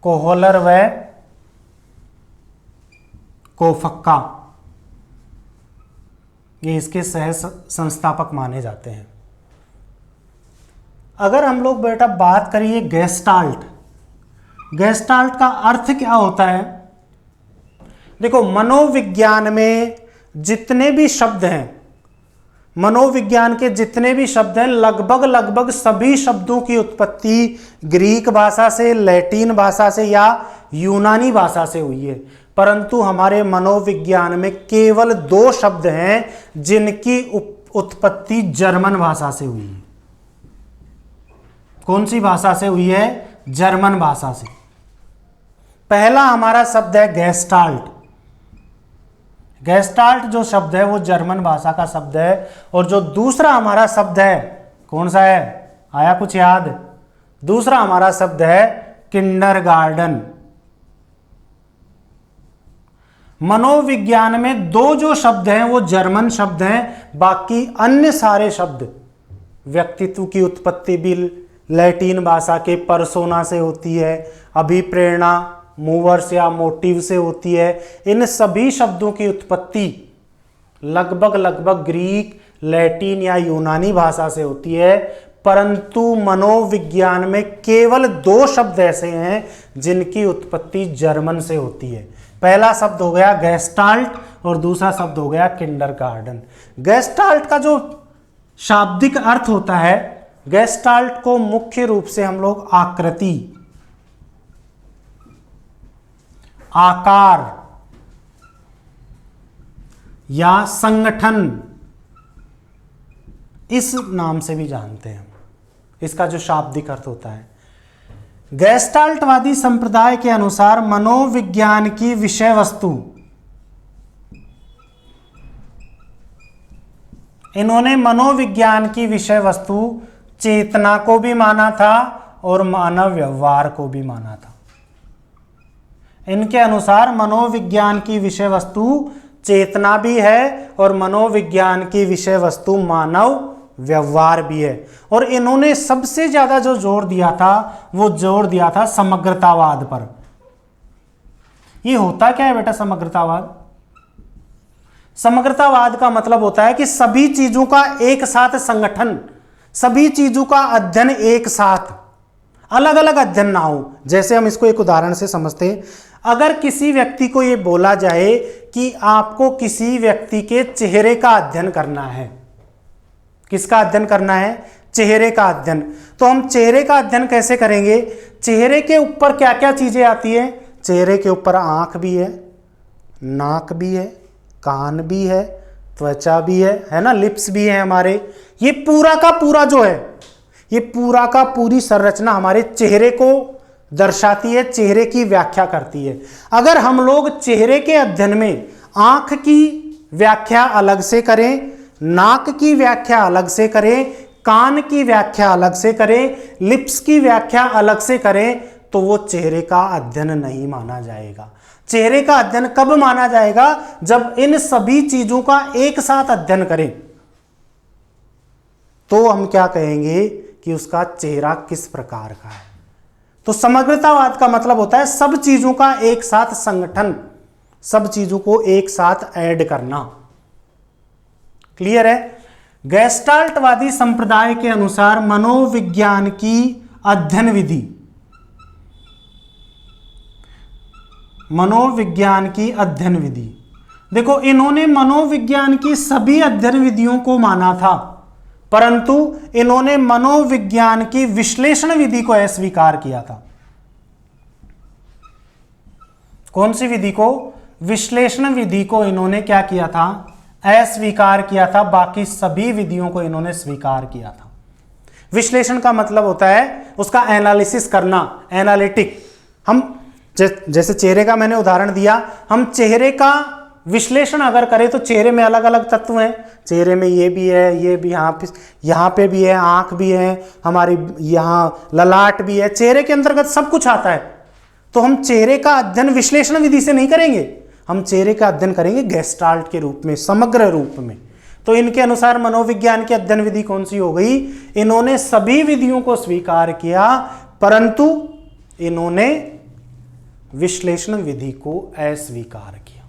कोहलर व कोफक्का, ये इसके सह संस्थापक माने जाते हैं। अगर हम लोग बेटा बात करिए गेस्टाल्ट, गेस्टाल्ट का अर्थ क्या होता है? देखो, मनोविज्ञान में जितने भी शब्द हैं, मनोविज्ञान के जितने भी शब्द हैं, लगभग सभी शब्दों की उत्पत्ति ग्रीक भाषा से, लैटिन भाषा से या यूनानी भाषा से हुई है। परंतु हमारे मनोविज्ञान में केवल 2 शब्द हैं जिनकी उत्पत्ति जर्मन भाषा से हुई है। कौन सी भाषा से हुई है? जर्मन भाषा से। पहला हमारा शब्द है गेस्टाल्ट। गेस्टाल्ट जो शब्द है वो जर्मन भाषा का शब्द है। और जो दूसरा हमारा शब्द है, कौन सा है? आया कुछ याद? दूसरा हमारा शब्द है किंडरगार्टन। मनोविज्ञान में 2 जो शब्द हैं वो जर्मन शब्द हैं, बाकी अन्य सारे शब्द, व्यक्तित्व की उत्पत्ति भी लैटिन भाषा के पर्सोना से होती है, अभिप्रेरणा मूवर्स या मोटिव से होती है। इन सभी शब्दों की उत्पत्ति लगभग ग्रीक, लैटिन या यूनानी भाषा से होती है। परंतु मनोविज्ञान में केवल 2 शब्द ऐसे हैं जिनकी उत्पत्ति जर्मन से होती है। पहला शब्द हो गया गेस्टाल्ट और दूसरा शब्द हो गया किंडरगार्टन। गेस्टाल्ट का जो शाब्दिक अर्थ होता है, गेस्टाल्ट को मुख्य रूप से हम लोग आकृति, आकार या संगठन इस नाम से भी जानते हैं। इसका जो शाब्दिक अर्थ होता है, गेस्टाल्टवादी संप्रदाय के अनुसार मनोविज्ञान की विषय वस्तु, इन्होंने मनोविज्ञान की विषय वस्तु चेतना को भी माना था और मानव व्यवहार को भी माना था। इनके अनुसार मनोविज्ञान की विषय वस्तु चेतना भी है और मनोविज्ञान की विषय वस्तु मानव व्यवहार भी है। और इन्होंने सबसे ज्यादा जो जोर दिया था वो जोर दिया था समग्रतावाद पर। ये होता क्या है बेटा समग्रतावाद? समग्रतावाद का मतलब होता है कि सभी चीजों का एक साथ संगठन, सभी चीजों का अध्ययन एक साथ, अलग अलग अध्ययन ना हो। जैसे हम इसको एक उदाहरण से समझते हैं। अगर किसी व्यक्ति को यह बोला जाए कि आपको किसी व्यक्ति के चेहरे का अध्ययन करना है, किसका अध्ययन करना है? चेहरे का अध्ययन। तो हम चेहरे का अध्ययन कैसे करेंगे? चेहरे के ऊपर क्या क्या चीजें आती है? चेहरे के ऊपर आंख भी है, नाक भी है, कान भी है, त्वचा भी है ना, लिप्स भी है हमारे। ये पूरा का पूरा जो है, ये पूरा का पूरी संरचना हमारे चेहरे को दर्शाती है, चेहरे की व्याख्या करती है। अगर हम लोग चेहरे के अध्ययन में आंख की व्याख्या अलग से करें, नाक की व्याख्या अलग से करें, कान की व्याख्या अलग से करें, लिप्स की व्याख्या अलग से करें, तो वो चेहरे का अध्ययन नहीं माना जाएगा। चेहरे का अध्ययन कब माना जाएगा? जब इन सभी चीजों का एक साथ अध्ययन करें, तो हम क्या कहेंगे कि उसका चेहरा किस प्रकार का है। तो समग्रतावाद का मतलब होता है सब चीजों का एक साथ संगठन, सब चीजों को एक साथ ऐड करना। क्लियर है? गेस्टाल्टवादी संप्रदाय के अनुसार मनोविज्ञान की अध्ययन विधि, मनोविज्ञान की अध्ययन विधि, देखो इन्होंने मनोविज्ञान की सभी अध्ययन विधियों को माना था, परंतु इन्होंने मनोविज्ञान की विश्लेषण विधि को अस्वीकार किया था। कौन सी विधि को? विश्लेषण विधि को इन्होंने क्या किया था? अस्वीकार किया था। बाकी सभी विधियों को इन्होंने स्वीकार किया था। विश्लेषण का मतलब होता है उसका एनालिसिस करना, एनालिटिक। हम जैसे चेहरे का मैंने उदाहरण दिया, हम चेहरे का विश्लेषण अगर करें तो चेहरे में अलग अलग तत्व हैं। चेहरे में ये भी है, ये भी, यहाँ पे भी है, आंख भी है, हमारी यहाँ ललाट भी है, चेहरे के अंतर्गत सब कुछ आता है। तो हम चेहरे का अध्ययन विश्लेषण विधि से नहीं करेंगे, हम चेहरे का अध्ययन करेंगे गेस्टाल्ट के रूप में, समग्र रूप में। तो इनके अनुसार मनोविज्ञान की अध्ययन विधि कौन सी हो गई? इन्होंने सभी विधियों को स्वीकार किया, परंतु इन्होंने विश्लेषण विधि को अस्वीकार किया।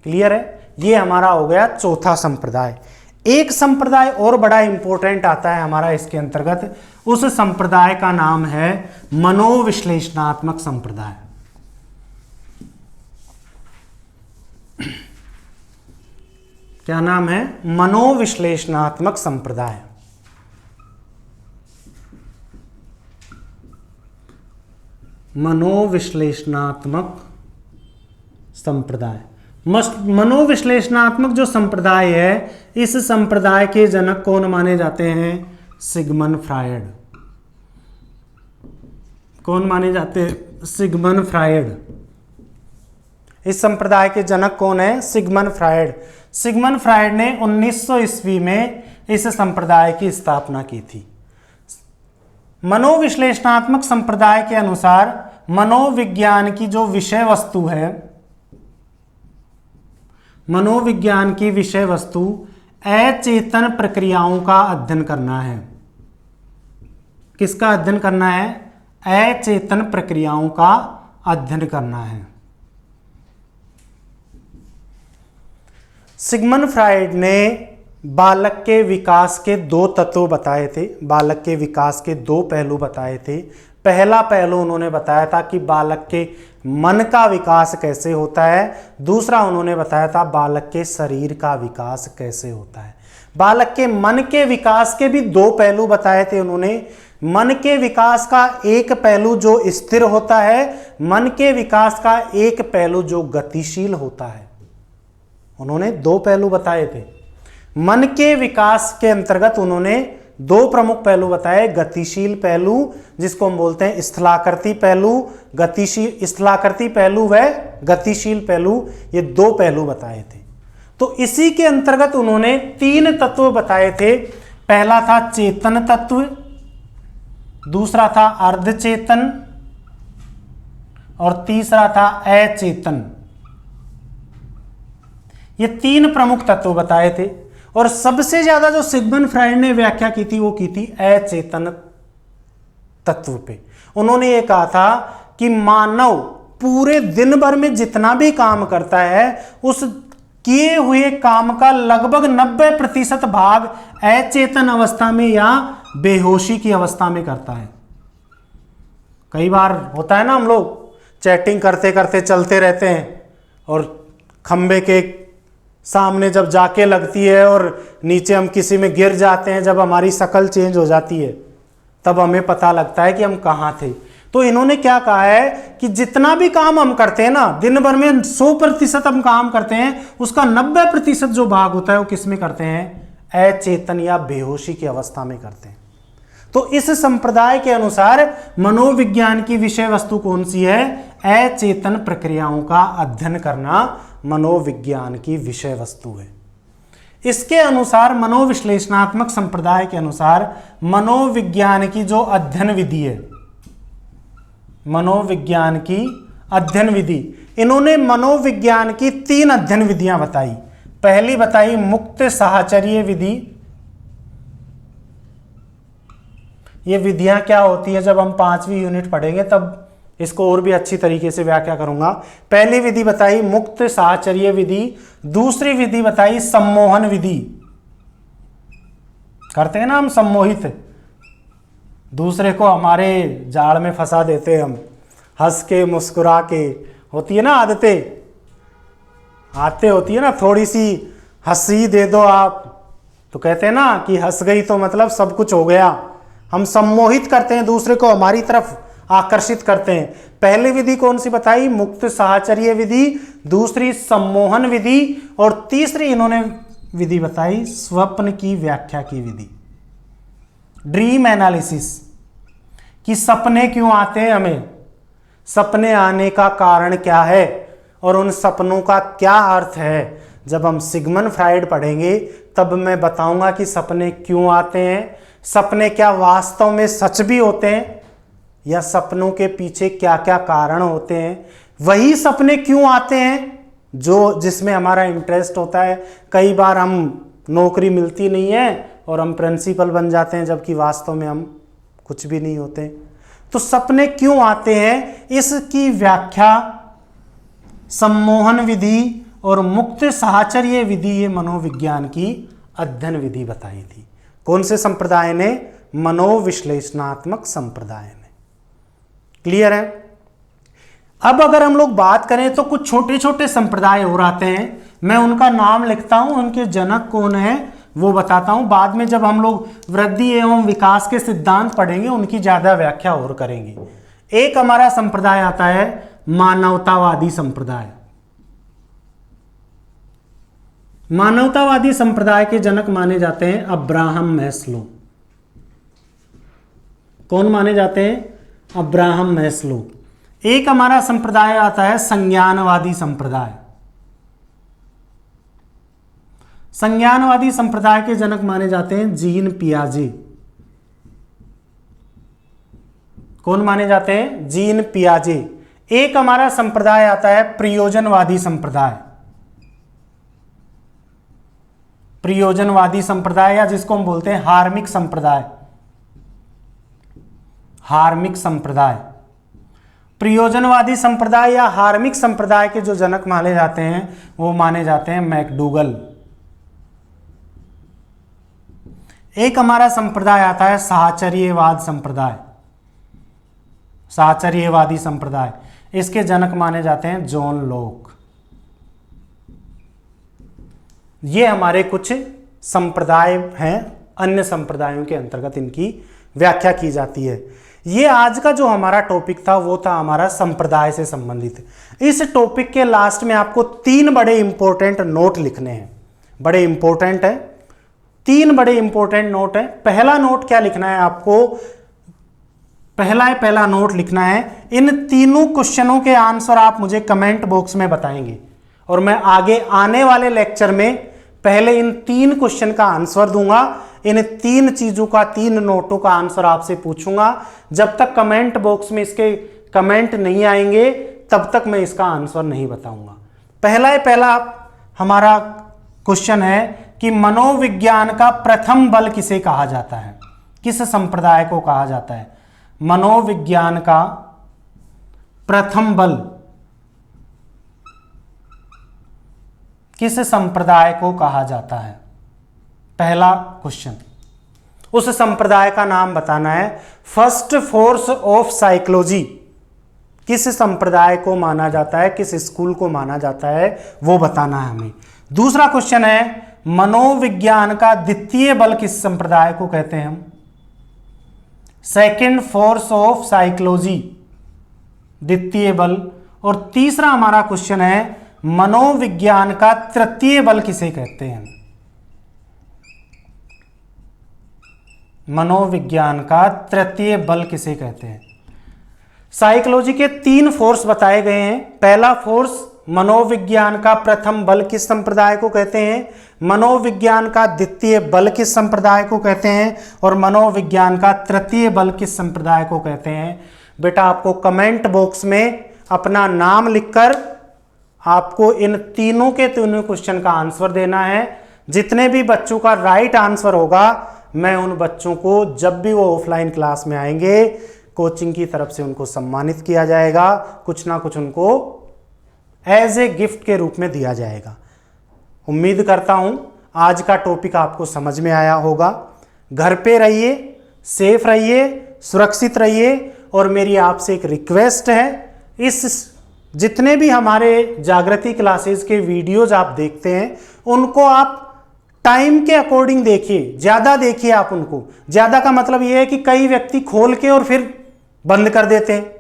क्लियर है? ये हमारा हो गया चौथा संप्रदाय। एक संप्रदाय और बड़ा इंपॉर्टेंट आता है हमारा इसके अंतर्गत, उस संप्रदाय का नाम है मनोविश्लेषणात्मक संप्रदाय। क्या नाम है? मनोविश्लेषणात्मक संप्रदाय। मनोविश्लेषणात्मक संप्रदाय। मनोविश्लेषणात्मक जो संप्रदाय है, इस संप्रदाय के जनक कौन माने जाते हैं? Sigmund Freud. कौन माने जाते हैं? Sigmund Freud. इस संप्रदाय के जनक कौन है? Sigmund Freud. सिगमंड फ्रायड ने 1900 ईस्वी में इस संप्रदाय की स्थापना की थी। मनोविश्लेषणात्मक संप्रदाय के अनुसार मनोविज्ञान की जो विषय वस्तु है, मनोविज्ञान की विषय वस्तु अचेतन प्रक्रियाओं का अध्ययन करना है। किसका अध्ययन करना है? अचेतन प्रक्रियाओं का अध्ययन करना है। सिगमंड फ्रायड ने बालक के विकास के दो तत्व बताए थे, बालक के विकास के दो पहलू बताए थे। पहला पहलू उन्होंने बताया था कि बालक के मन का विकास कैसे होता है, दूसरा उन्होंने बताया था बालक के शरीर का विकास कैसे होता है। बालक के मन के विकास के भी दो पहलू बताए थे उन्होंने। मन के विकास का एक पहलू जो स्थिर होता है, मन के विकास का एक पहलू जो गतिशील होता है। उन्होंने दो पहलू बताए थे। मन के विकास के अंतर्गत उन्होंने दो प्रमुख पहलू बताए, गतिशील पहलू जिसको हम बोलते हैं स्थलाकृति पहलू, गतिशील स्थलाकृति पहलू व गतिशील पहलू, ये दो पहलू बताए थे। तो इसी के अंतर्गत उन्होंने तीन तत्व बताए थे। पहला था चेतन तत्व, दूसरा था अर्धचेतन और तीसरा था अचेतन। ये तीन प्रमुख तत्व बताए थे और सबसे ज्यादा जो सिगमंड फ्रायड ने व्याख्या की थी वो की थी अचेतन तत्व पे। उन्होंने ये कहा था कि मानव पूरे दिन भर में जितना भी काम करता है उस किए हुए काम का लगभग 90% भाग अचेतन अवस्था में या बेहोशी की अवस्था में करता है। कई बार होता है ना, हम लोग चैटिंग करते करते चलते रहते हैं और खंबे के सामने जब जाके लगती है और नीचे हम किसी में गिर जाते हैं, जब हमारी शक्ल चेंज हो जाती है तब हमें पता लगता है कि हम कहाँ थे। तो इन्होंने क्या कहा है कि जितना भी काम हम करते हैं ना, दिन भर में 100% हम काम करते हैं, उसका 90% जो भाग होता है वो किस में करते हैं? अचेतन या बेहोशी की अवस्था में करते हैं। तो इस संप्रदाय के अनुसार मनोविज्ञान की विषय वस्तु कौन सी है? अचेतन प्रक्रियाओं का अध्ययन करना मनोविज्ञान की विषय वस्तु है। इसके अनुसार मनोविश्लेषणात्मक संप्रदाय के अनुसार मनोविज्ञान की जो अध्ययन विधि है, मनोविज्ञान की अध्ययन विधि, इन्होंने मनोविज्ञान की 3 अध्ययन विधियां बताई। पहली बताई मुक्त साहचर्य विधि। ये विधियां क्या होती है, जब हम 5वीं यूनिट पढ़ेंगे तब इसको और भी अच्छी तरीके से व्याख्या करूंगा। पहली विधि बताई मुक्त साहचर्य विधि। दूसरी विधि बताई सम्मोहन विधि। करते हैं ना हम सम्मोहित, दूसरे को हमारे जाल में फंसा देते हैं हम, हंस के मुस्कुरा के, होती है ना आदतें, होती है ना, थोड़ी सी हंसी दे दो आप तो कहते हैं ना कि हंस गई तो मतलब सब कुछ हो गया। हम सम्मोहित करते हैं, दूसरे को हमारी तरफ आकर्षित करते हैं। पहली विधि कौन सी बताई? मुक्त साहचर्य विधि। दूसरी सम्मोहन विधि। और तीसरी इन्होंने विधि बताई स्वप्न की व्याख्या की विधि, ड्रीम एनालिसिस, कि सपने क्यों आते हैं हमें, सपने आने का कारण क्या है और उन सपनों का क्या अर्थ है। जब हम सिगमंड फ्राइड पढ़ेंगे तब मैं बताऊंगा कि सपने क्यों आते हैं, सपने क्या वास्तव में सच भी होते हैं या सपनों के पीछे क्या क्या कारण होते हैं, वही सपने क्यों आते हैं जो जिसमें हमारा इंटरेस्ट होता है। कई बार हम नौकरी मिलती नहीं है और हम प्रिंसिपल बन जाते हैं, जबकि वास्तव में हम कुछ भी नहीं होते। तो सपने क्यों आते हैं, इसकी व्याख्या सम्मोहन विधि और मुक्त साहचर्य विधि, ये मनोविज्ञान की अध्ययन विधि बताई थी। कौन से संप्रदाय ने? मनोविश्लेषणात्मक संप्रदाय ने। क्लियर है? अब अगर हम लोग बात करें तो कुछ छोटे छोटे संप्रदाय और आते हैं, मैं उनका नाम लिखता हूं, उनके जनक कौन है वो बताता हूं। बाद में जब हम लोग वृद्धि एवं विकास के सिद्धांत पढ़ेंगे उनकी ज्यादा व्याख्या और करेंगे। एक हमारा संप्रदाय आता है मानवतावादी संप्रदाय। मानवतावादी संप्रदाय के जनक माने जाते हैं अब्राहम मैस्लो। कौन माने जाते हैं? Abraham Maslow. एक हमारा संप्रदाय आता है संज्ञानवादी संप्रदाय। संज्ञानवादी संप्रदाय के जनक माने जाते हैं जीन पियाजे। कौन माने जाते हैं? जीन पियाजे। एक हमारा संप्रदाय आता है प्रयोजनवादी संप्रदाय। प्रयोजनवादी संप्रदाय या जिसको हम बोलते हैं हार्मिक संप्रदाय। हार्मिक संप्रदाय, प्रयोजनवादी संप्रदाय या हार्मिक संप्रदाय के जो जनक माने जाते हैं वो माने जाते हैं मैकडूगल। एक हमारा संप्रदाय आता है साहचर्यवाद संप्रदाय, साहचर्यवादी संप्रदाय। इसके जनक माने जाते हैं जॉन लॉक। ये हमारे कुछ संप्रदाय हैं, अन्य संप्रदायों के अंतर्गत इनकी व्याख्या की जाती है। ये आज का जो हमारा टॉपिक था वो था हमारा संप्रदाय से संबंधित। इस टॉपिक के लास्ट में आपको 3 बड़े इंपॉर्टेंट नोट लिखने हैं। बड़े इंपॉर्टेंट है, 3 बड़े इंपॉर्टेंट नोट है। पहला नोट क्या लिखना है आपको? पहला नोट लिखना है, इन तीनों क्वेश्चनों के आंसर आप मुझे कमेंट बॉक्स में बताएंगे और मैं आगे आने वाले लेक्चर में पहले इन 3 क्वेश्चन का आंसर दूंगा। इन 3 चीजों का, 3 नोटों का आंसर आपसे पूछूंगा। जब तक कमेंट बॉक्स में इसके कमेंट नहीं आएंगे तब तक मैं इसका आंसर नहीं बताऊंगा। पहला हमारा क्वेश्चन है कि मनोविज्ञान का प्रथम बल किसे कहा जाता है? किस संप्रदाय को कहा जाता है? मनोविज्ञान का प्रथम बल किस संप्रदाय को कहा जाता है? पहला क्वेश्चन, उस संप्रदाय का नाम बताना है। फर्स्ट फोर्स ऑफ साइकोलॉजी किस संप्रदाय को माना जाता है, किस स्कूल को माना जाता है, वो बताना है हमें। दूसरा क्वेश्चन है, मनोविज्ञान का द्वितीय बल किस संप्रदाय को कहते हैं हम? सेकेंड फोर्स ऑफ साइकोलॉजी, द्वितीय बल। और तीसरा हमारा क्वेश्चन है, मनोविज्ञान का तृतीय बल किसे कहते हैं? मनोविज्ञान का तृतीय बल किसे कहते हैं? साइकोलॉजी के 3 फोर्स बताए गए हैं। पहला फोर्स, मनोविज्ञान का प्रथम बल किस संप्रदाय को कहते हैं? मनोविज्ञान का द्वितीय बल किस संप्रदाय को कहते हैं? और मनोविज्ञान का तृतीय बल किस संप्रदाय को कहते हैं? बेटा आपको कमेंट बॉक्स में अपना नाम लिखकर आपको इन तीनों के तीनों क्वेश्चन का आंसर देना है। जितने भी बच्चों का राइट आंसर होगा, मैं उन बच्चों को जब भी वो ऑफलाइन क्लास में आएंगे, कोचिंग की तरफ से उनको सम्मानित किया जाएगा, कुछ ना कुछ उनको एज ए गिफ्ट के रूप में दिया जाएगा। उम्मीद करता हूं आज का टॉपिक आपको समझ में आया होगा। घर पे रहिए, सेफ रहिए, सुरक्षित रहिए। और मेरी आपसे एक रिक्वेस्ट है, इस जितने भी हमारे जागृति क्लासेस के वीडियोज आप देखते हैं, उनको आप टाइम के अकॉर्डिंग देखिए, ज़्यादा देखिए आप उनको। ज़्यादा का मतलब ये है कि कई व्यक्ति खोल के और फिर बंद कर देते हैं।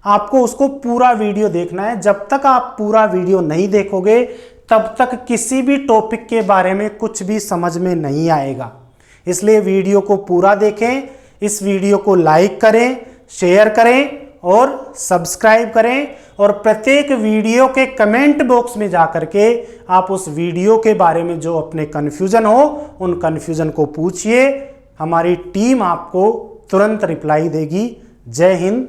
आपको उसको पूरा वीडियो देखना है। जब तक आप पूरा वीडियो नहीं देखोगे, तब तक किसी भी टॉपिक के बारे में कुछ भी समझ में नहीं आएगा। इसलिए वीडियो को पूरा देखें, इस वीडियो को लाइक करें, शेयर करें और सब्सक्राइब करें। और प्रत्येक वीडियो के कमेंट बॉक्स में जाकर के आप उस वीडियो के बारे में जो अपने कन्फ्यूजन हो, उन कन्फ्यूजन को पूछिए। हमारी टीम आपको तुरंत रिप्लाई देगी। जय हिंद,